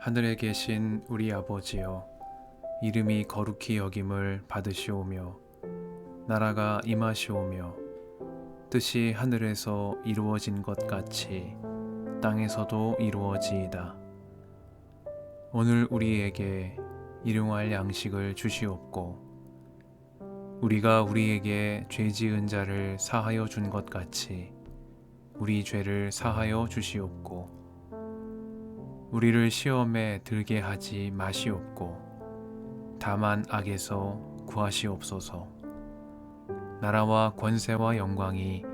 하늘에 계신 우리 아버지여, 이름이 거룩히 여김을 받으시오며 나라가 임하시오며 뜻이 하늘에서 이루어진 것 같이 땅에서도 이루어지이다. 오늘 우리에게 일용할 양식을 주시옵고 우리가 우리에게 죄 지은 자를 사하여 준 것 같이 우리 죄를 사하여 주시옵고 우리를 시험에 들게 하지 마시옵고 다만 악에서 구하시옵소서. 나라와 권세와 영광이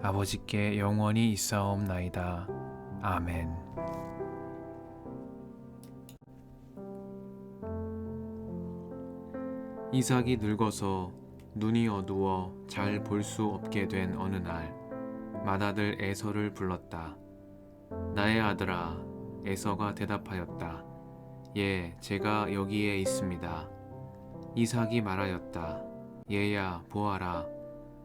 아버지께 영원히 있사옵나이다. 아멘. 이삭이 늙어서 눈이 어두워 잘 볼 수 없게 된 어느 날, 맏아들 에서를 불렀다. 나의 아들아, 에서가 대답하였다. 예, 제가 여기에 있습니다. 이삭이 말하였다. 얘야, 보아라.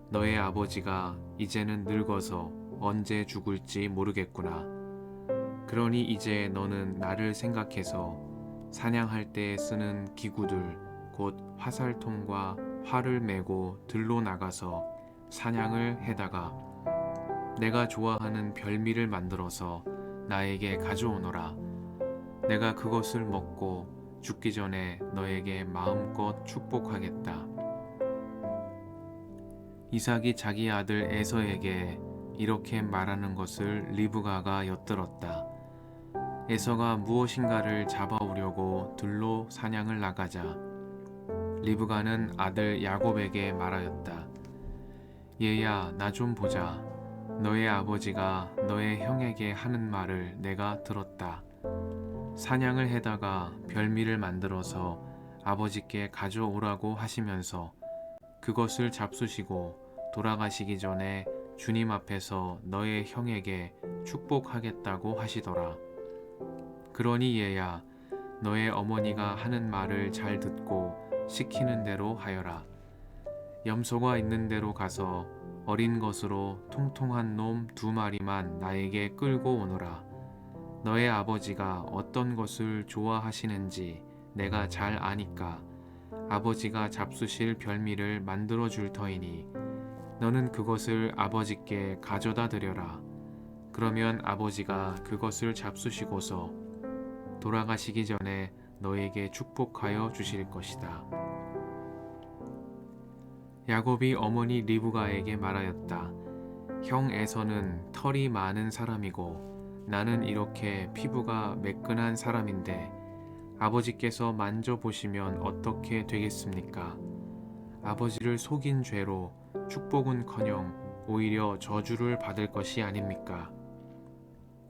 너의 아버지가 이제는 늙어서 언제 죽을지 모르겠구나. 그러니 이제 너는 나를 생각해서 사냥할 때 쓰는 기구들, 곧 화살통과 활을 메고 들로 나가서 사냥을 해다가 내가 좋아하는 별미를 만들어서 나에게 가져오너라. 내가 그것을 먹고 죽기 전에 너에게 마음껏 축복하겠다. 이삭이 자기 아들 에서에게 이렇게 말하는 것을 리브가가 엿들었다. 에서가 무엇인가를 잡아오려고 들로 사냥을 나가자 리브가는 아들 야곱에게 말하였다. 얘야, 나 좀 보자. 너의 아버지가 너의 형에게 하는 말을 내가 들었다. 사냥을 해다가 별미를 만들어서 아버지께 가져오라고 하시면서 그것을 잡수시고 돌아가시기 전에 주님 앞에서 너의 형에게 축복하겠다고 하시더라. 그러니 얘야, 너의 어머니가 하는 말을 잘 듣고 시키는 대로 하여라. 염소가 있는 데로 가서 어린 것으로 통통한 놈 2마리만 나에게 끌고 오너라. 너의 아버지가 어떤 것을 좋아하시는지 내가 잘 아니까 아버지가 잡수실 별미를 만들어 줄 터이니 너는 그것을 아버지께 가져다 드려라. 그러면 아버지가 그것을 잡수시고서 돌아가시기 전에 너에게 축복하여 주실 것이다. 야곱이 어머니 리브가에게 말하였다. 형 에서는 털이 많은 사람이고 나는 이렇게 피부가 매끈한 사람인데 아버지께서 만져보시면 어떻게 되겠습니까? 아버지를 속인 죄로 축복은커녕 오히려 저주를 받을 것이 아닙니까?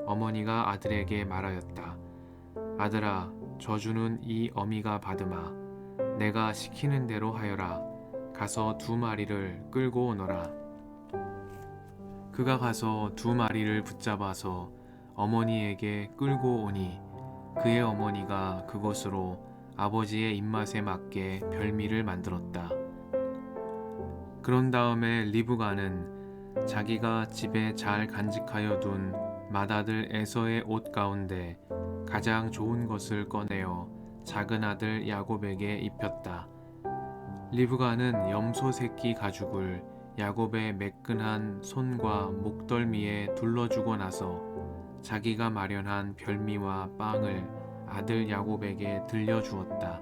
어머니가 아들에게 말하였다. 아들아, 저주는 이 어미가 받으마. 내가 시키는 대로 하여라. 가서 2마리를 끌고 오너라. 그가 가서 2마리를 붙잡아서 어머니에게 끌고 오니 그의 어머니가 그것으로 아버지의 입맛에 맞게 별미를 만들었다. 그런 다음에 리브가는 자기가 집에 잘 간직하여 둔 맏아들 에서의 옷 가운데 가장 좋은 것을 꺼내어 작은 아들 야곱에게 입혔다. 리브가는 염소 새끼 가죽을 야곱의 매끈한 손과 목덜미에 둘러주고 나서 자기가 마련한 별미와 빵을 아들 야곱에게 들려주었다.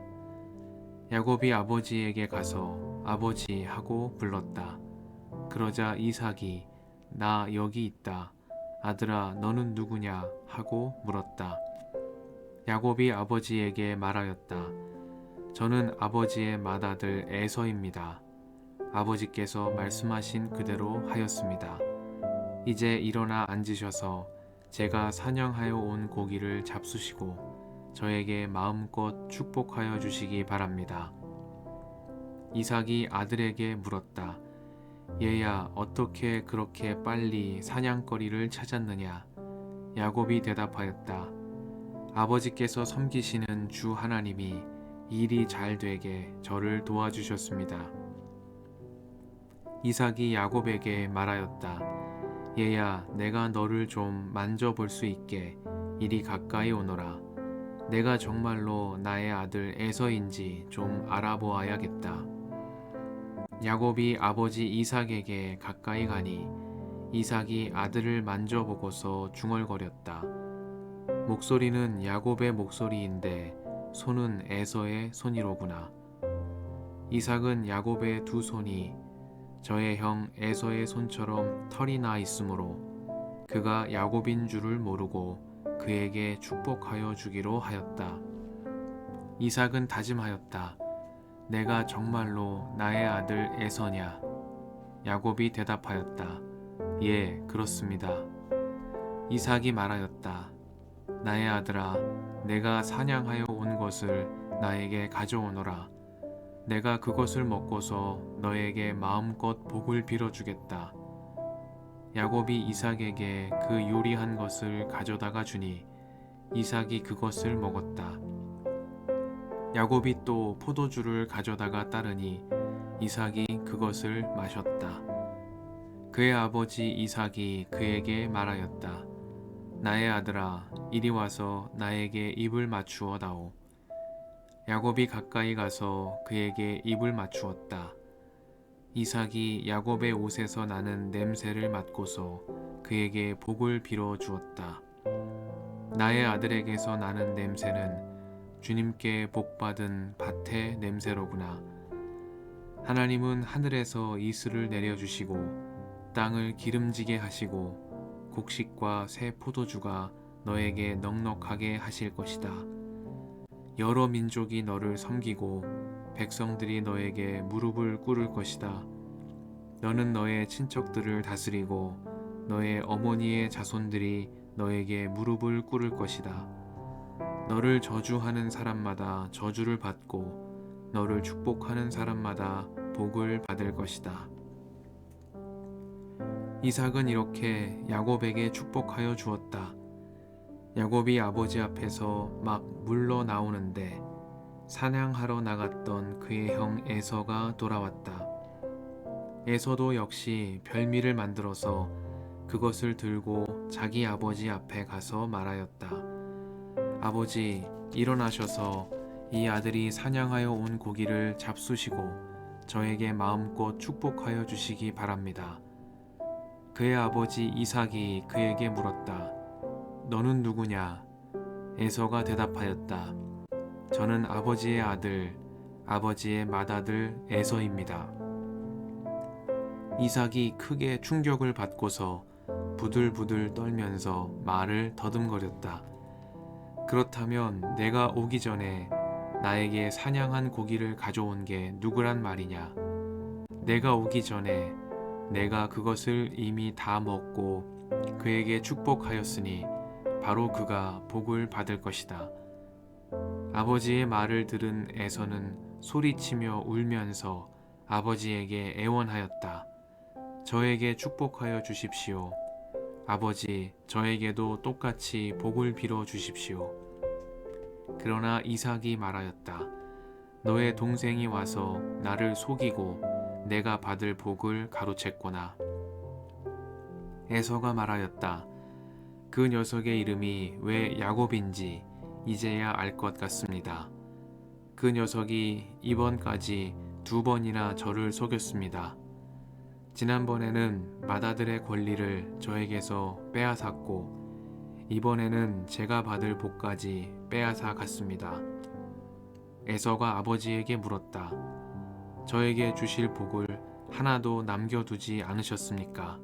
야곱이 아버지에게 가서 아버지 하고 불렀다. 그러자 이삭이 나 여기 있다. 아들아, 너는 누구냐? 하고 물었다. 야곱이 아버지에게 말하였다. 저는 아버지의 맏아들 에서입니다. 아버지께서 말씀하신 그대로 하였습니다. 이제 일어나 앉으셔서 제가 사냥하여 온 고기를 잡수시고 저에게 마음껏 축복하여 주시기 바랍니다. 이삭이 아들에게 물었다. 얘야, 어떻게 그렇게 빨리 사냥거리를 찾았느냐? 야곱이 대답하였다. 아버지께서 섬기시는 주 하나님이 일이 잘 되게 저를 도와주셨습니다. 이삭이 야곱에게 말하였다. 얘야, 내가 너를 좀 만져볼 수 있게 이리 가까이 오너라. 내가 정말로 나의 아들 에서인지 좀 알아보아야겠다. 야곱이 아버지 이삭에게 가까이 가니 이삭이 아들을 만져보고서 중얼거렸다. 목소리는 야곱의 목소리인데 손은 에서의 손이로구나. 이삭은 야곱의 두 손이 저의 형 에서의 손처럼 털이 나 있으므로 그가 야곱인 줄을 모르고 그에게 축복하여 주기로 하였다. 이삭은 다짐하였다. 내가 정말로 나의 아들 에서냐? 야곱이 대답하였다. 예, 그렇습니다. 이삭이 말하였다. 나의 아들아, 내가 사냥하여 온 것을 나에게 가져오너라. 내가 그것을 먹고서 너에게 마음껏 복을 빌어주겠다. 야곱이 이삭에게 그 요리한 것을 가져다가 주니 이삭이 그것을 먹었다. 야곱이 또 포도주를 가져다가 따르니 이삭이 그것을 마셨다. 그의 아버지 이삭이 그에게 말하였다. 나의 아들아, 이리 와서 나에게 입을 맞추어다오. 야곱이 가까이 가서 그에게 입을 맞추었다. 이삭이 야곱의 옷에서 나는 냄새를 맡고서 그에게 복을 빌어 주었다. 나의 아들에게서 나는 냄새는 주님께 복받은 밭의 냄새로구나. 하나님은 하늘에서 이슬을 내려주시고 땅을 기름지게 하시고 곡식과 새 포도주가 너에게 넉넉하게 하실 것이다. 여러 민족이 너를 섬기고 백성들이 너에게 무릎을 꿇을 것이다. 너는 너의 친척들을 다스리고 너의 어머니의 자손들이 너에게 무릎을 꿇을 것이다. 너를 저주하는 사람마다 저주를 받고 너를 축복하는 사람마다 복을 받을 것이다. 이삭은 이렇게 야곱에게 축복하여 주었다. 야곱이 아버지 앞에서 막 물러나오는데 사냥하러 나갔던 그의 형 에서가 돌아왔다. 에서도 역시 별미를 만들어서 그것을 들고 자기 아버지 앞에 가서 말하였다. 아버지, 일어나셔서 이 아들이 사냥하여 온 고기를 잡수시고 저에게 마음껏 축복하여 주시기 바랍니다. 그의 아버지 이삭이 그에게 물었다. 너는 누구냐? 에서가 대답하였다. 저는 아버지의 아들, 아버지의 맏아들 에서입니다. 이삭이 크게 충격을 받고서 부들부들 떨면서 말을 더듬거렸다. 그렇다면 내가 오기 전에 나에게 사냥한 고기를 가져온 게 누구란 말이냐? 내가 오기 전에 내가 그것을 이미 다 먹고 그에게 축복하였으니 바로 그가 복을 받을 것이다. 아버지의 말을 들은 에서는 소리치며 울면서 아버지에게 애원하였다. 저에게 축복하여 주십시오. 아버지, 저에게도 똑같이 복을 빌어 주십시오. 그러나 이삭이 말하였다. 너의 동생이 와서 나를 속이고 내가 받을 복을 가로챘구나. 에서가 말하였다. 그 녀석의 이름이 왜 야곱인지 이제야 알 것 같습니다. 그 녀석이 이번까지 2번이나 저를 속였습니다. 지난번에는 맏아들의 권리를 저에게서 빼앗았고 이번에는 제가 받을 복까지 빼앗아 갔습니다. 에서가 아버지에게 물었다. 저에게 주실 복을 하나도 남겨두지 않으셨습니까?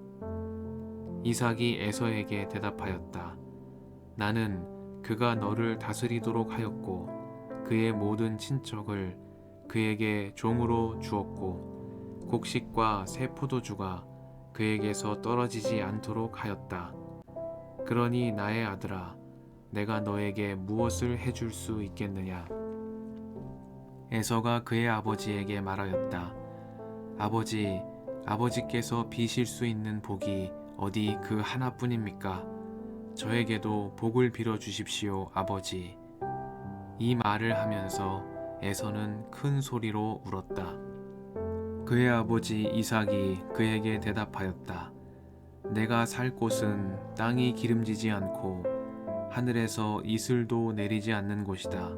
이삭이 에서에게 대답하였다. 나는 그가 너를 다스리도록 하였고 그의 모든 친척을 그에게 종으로 주었고 곡식과 새 포도주가 그에게서 떨어지지 않도록 하였다. 그러니 나의 아들아, 내가 너에게 무엇을 해줄 수 있겠느냐? 에서가 그의 아버지에게 말하였다. 아버지, 아버지께서 비실 수 있는 복이 어디 그 하나뿐입니까? 저에게도 복을 빌어 주십시오, 아버지. 이 말을 하면서 에서는 큰 소리로 울었다. 그의 아버지 이삭이 그에게 대답하였다. 내가 살 곳은 땅이 기름지지 않고 하늘에서 이슬도 내리지 않는 곳이다.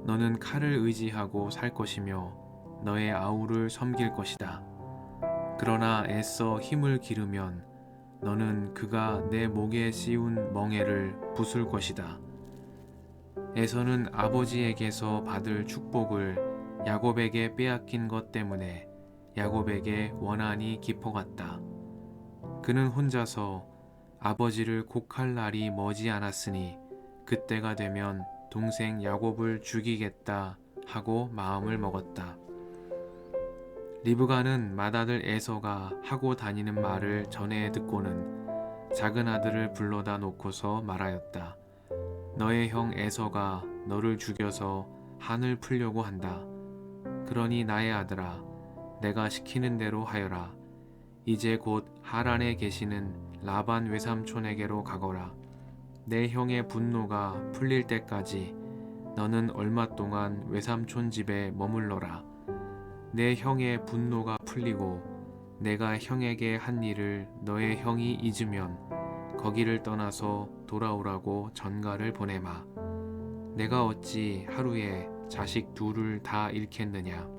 너는 칼을 의지하고 살 것이며 너의 아우를 섬길 것이다. 그러나 애써 힘을 기르면 너는 그가 내 목에 씌운 멍에를 부술 것이다. 에서는 아버지에게서 받을 축복을 야곱에게 빼앗긴 것 때문에 야곱에게 원한이 깊어갔다. 그는 혼자서 아버지를 곡할 날이 머지 않았으니 그때가 되면 동생 야곱을 죽이겠다 하고 마음을 먹었다. 리브가는 맏아들 에서가 하고 다니는 말을 전해 듣고는 작은 아들을 불러다 놓고서 말하였다. 너의 형 에서가 너를 죽여서 한을 풀려고 한다. 그러니 나의 아들아, 내가 시키는 대로 하여라. 이제 곧 하란에 계시는 라반 외삼촌에게로 가거라. 내 형의 분노가 풀릴 때까지 너는 얼마 동안 외삼촌 집에 머물러라. 내 형의 분노가 풀리고 내가 형에게 한 일을 너의 형이 잊으면 거기를 떠나서 돌아오라고 전가를 보내마. 내가 어찌 하루에 자식 둘을 다 잃겠느냐.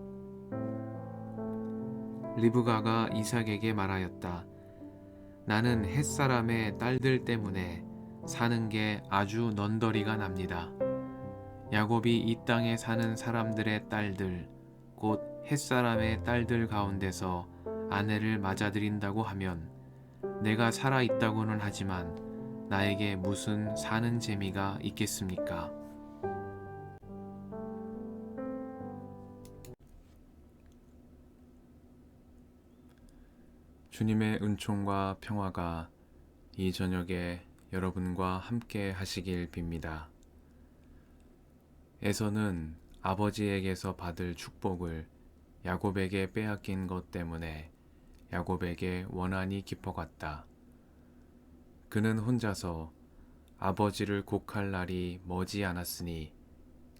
리브가가 이삭에게 말하였다. 나는 햇사람의 딸들 때문에 사는 게 아주 넌더리가 납니다. 야곱이 이 땅에 사는 사람들의 딸들, 곧 햇사람의 딸들 가운데서 아내를 맞아들인다고 하면 내가 살아있다고는 하지만 나에게 무슨 사는 재미가 있겠습니까? 주님의 은총과 평화가 이 저녁에 여러분과 함께 하시길 빕니다. 에서는 아버지에게서 받을 축복을 야곱에게 빼앗긴 것 때문에 야곱에게 원한이 깊어갔다. 그는 혼자서 아버지를 곡할 날이 머지 않았으니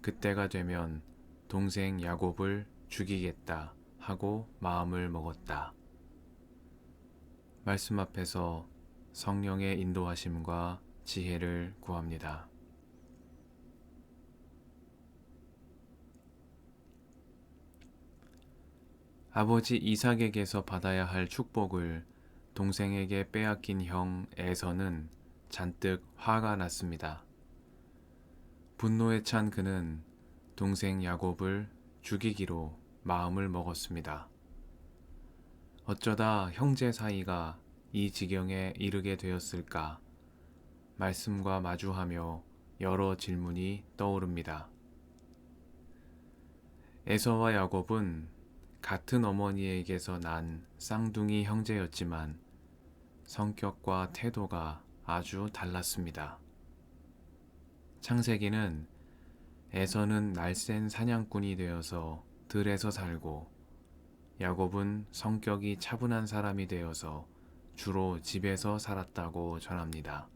그때가 되면 동생 야곱을 죽이겠다 하고 마음을 먹었다. 말씀 앞에서 성령의 인도하심과 지혜를 구합니다. 아버지 이삭에게서 받아야 할 축복을 동생에게 빼앗긴 형 에서는 잔뜩 화가 났습니다. 분노에 찬 그는 동생 야곱을 죽이기로 마음을 먹었습니다. 어쩌다 형제 사이가 이 지경에 이르게 되었을까? 말씀과 마주하며 여러 질문이 떠오릅니다. 에서와 야곱은 같은 어머니에게서 난 쌍둥이 형제였지만 성격과 태도가 아주 달랐습니다. 창세기는 에서는 날쌘 사냥꾼이 되어서 들에서 살고 야곱은 성격이 차분한 사람이 되어서 주로 집에서 살았다고 전합니다.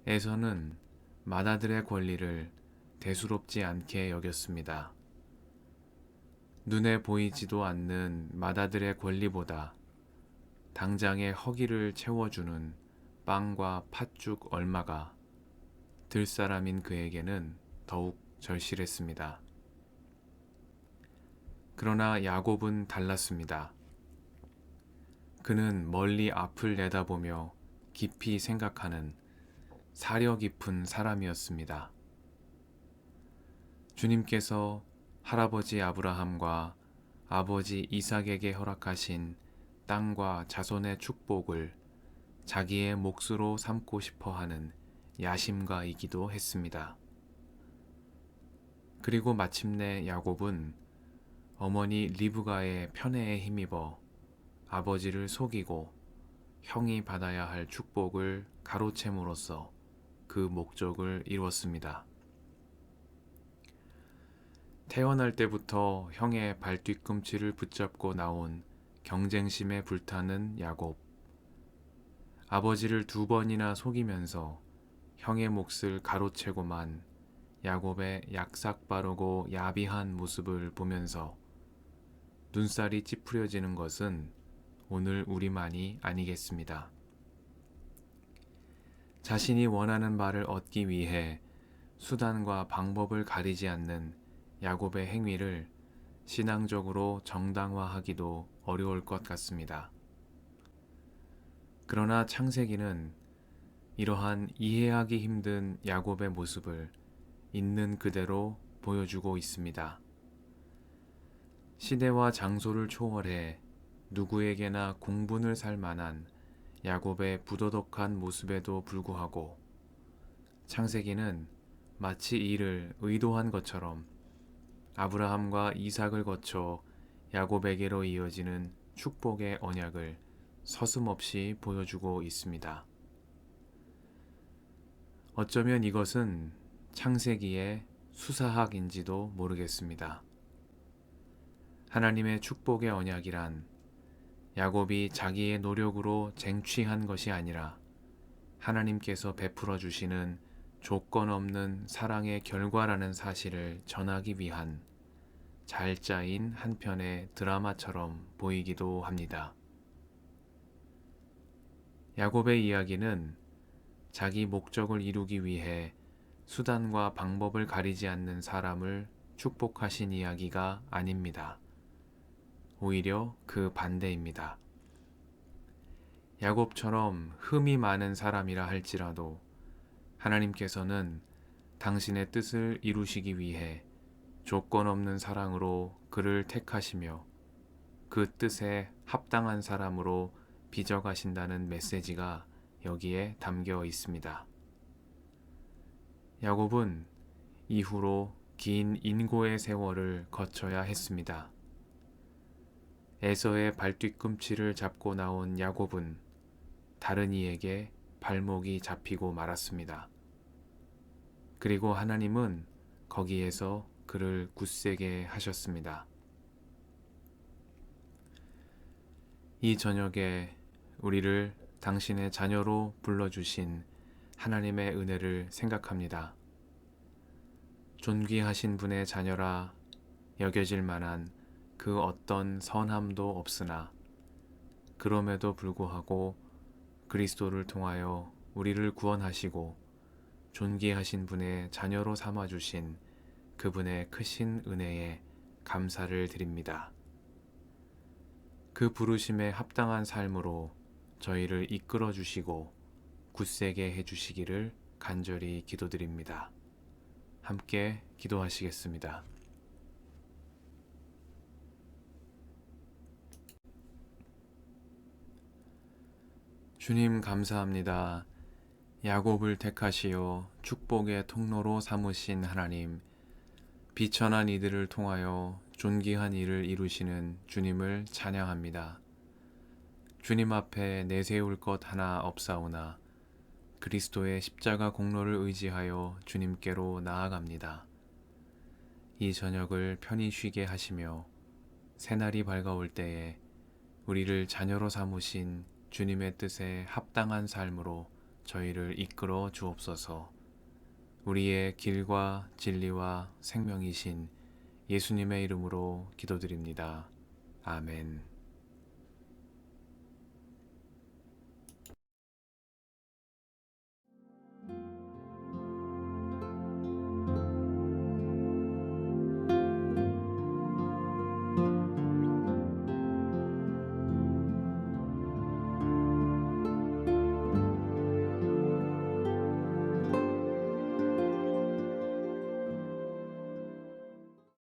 에서는 맏아들의 권리를 대수롭지 않게 여겼습니다. 눈에 보이지도 않는 맏아들의 권리보다 당장의 허기를 채워주는 빵과 팥죽 얼마가 들사람인 그에게는 더욱 절실했습니다. 그러나 야곱은 달랐습니다. 그는 멀리 앞을 내다보며 깊이 생각하는 사려 깊은 사람이었습니다. 주님께서 할아버지 아브라함과 아버지 이삭에게 허락하신 땅과 자손의 축복을 자기의 몫으로 삼고 싶어 하는 야심가이기도 했습니다. 그리고 마침내 야곱은 어머니 리브가의 편애에 힘입어 아버지를 속이고 형이 받아야 할 축복을 가로챈으로써 그 목적을 이루었습니다. 태어날 때부터 형의 발뒤꿈치를 붙잡고 나온 경쟁심에 불타는 야곱. 아버지를 2번이나 속이면서 형의 몫을 가로채고만 야곱의 약삭빠르고 야비한 모습을 보면서 눈살이 찌푸려지는 것은 오늘 우리만이 아니겠습니다. 자신이 원하는 바를 얻기 위해 수단과 방법을 가리지 않는 야곱의 행위를 신앙적으로 정당화하기도 어려울 것 같습니다. 그러나 창세기는 이러한 이해하기 힘든 야곱의 모습을 있는 그대로 보여주고 있습니다. 시대와 장소를 초월해 누구에게나 공분을 살 만한 야곱의 부도덕한 모습에도 불구하고 창세기는 마치 이를 의도한 것처럼 아브라함과 이삭을 거쳐 야곱에게로 이어지는 축복의 언약을 서슴없이 보여주고 있습니다. 어쩌면 이것은 창세기의 수사학인지도 모르겠습니다. 하나님의 축복의 언약이란 야곱이 자기의 노력으로 쟁취한 것이 아니라 하나님께서 베풀어 주시는 조건 없는 사랑의 결과라는 사실을 전하기 위한 잘 짜인 한 편의 드라마처럼 보이기도 합니다. 야곱의 이야기는 자기 목적을 이루기 위해 수단과 방법을 가리지 않는 사람을 축복하신 이야기가 아닙니다. 오히려 그 반대입니다. 야곱처럼 흠이 많은 사람이라 할지라도 하나님께서는 당신의 뜻을 이루시기 위해 조건 없는 사랑으로 그를 택하시며 그 뜻에 합당한 사람으로 빚어가신다는 메시지가 여기에 담겨 있습니다. 야곱은 이후로 긴 인고의 세월을 거쳐야 했습니다. 에서의 발뒤꿈치를 잡고 나온 야곱은 다른 이에게 발목이 잡히고 말았습니다. 그리고 하나님은 거기에서 그를 굳세게 하셨습니다. 이 저녁에 우리를 당신의 자녀로 불러주신 하나님의 은혜를 생각합니다. 존귀하신 분의 자녀라 여겨질 만한 그 어떤 선함도 없으나 그럼에도 불구하고 그리스도를 통하여 우리를 구원하시고 존귀하신 분의 자녀로 삼아주신 그분의 크신 은혜에 감사를 드립니다. 그 부르심에 합당한 삶으로 저희를 이끌어 주시고 굳세게 해주시기를 간절히 기도드립니다. 함께 기도하시겠습니다. 주님 감사합니다. 야곱을 택하시어 축복의 통로로 삼으신 하나님, 비천한 이들을 통하여 존귀한 일을 이루시는 주님을 찬양합니다. 주님 앞에 내세울 것 하나 없사오나 그리스도의 십자가 공로를 의지하여 주님께로 나아갑니다. 이 저녁을 편히 쉬게 하시며 새날이 밝아올 때에 우리를 자녀로 삼으신 주님의 뜻에 합당한 삶으로 저희를 이끌어 주옵소서. 우리의 길과 진리와 생명이신 예수님의 이름으로 기도드립니다. 아멘.